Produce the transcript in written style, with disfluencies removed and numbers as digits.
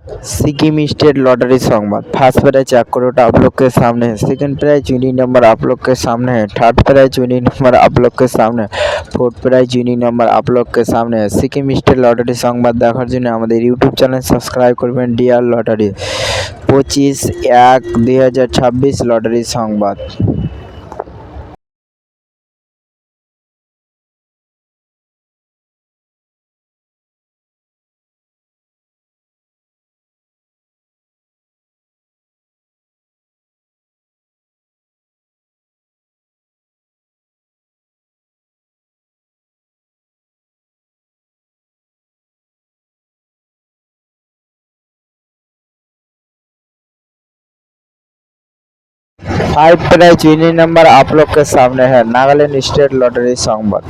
Sikkim state lottery संवाद। First prize 1 crore आप लोग के सामने है। सेकंड प्राइज विनिंग नंबर आप लोग के सामने है। थर्ड प्राइज विनिंग नंबर आप लोग के सामने है। फोर्थ प्राइज विनिंग नंबर आप लोग के सामने है। सिक्किम स्टेट लॉटरी संवाद দেখার জন্য আমাদের ইউটিউব চ্যানেল সাবস্ক্রাইব করবেন। ডিয়ার লটারি 25/1/2026 লটারি সংবাদ। फाइव प्राइज विनिंग नंबर आप लोग के सामने है। नागालैंड स्टेट लॉटरी संवाद।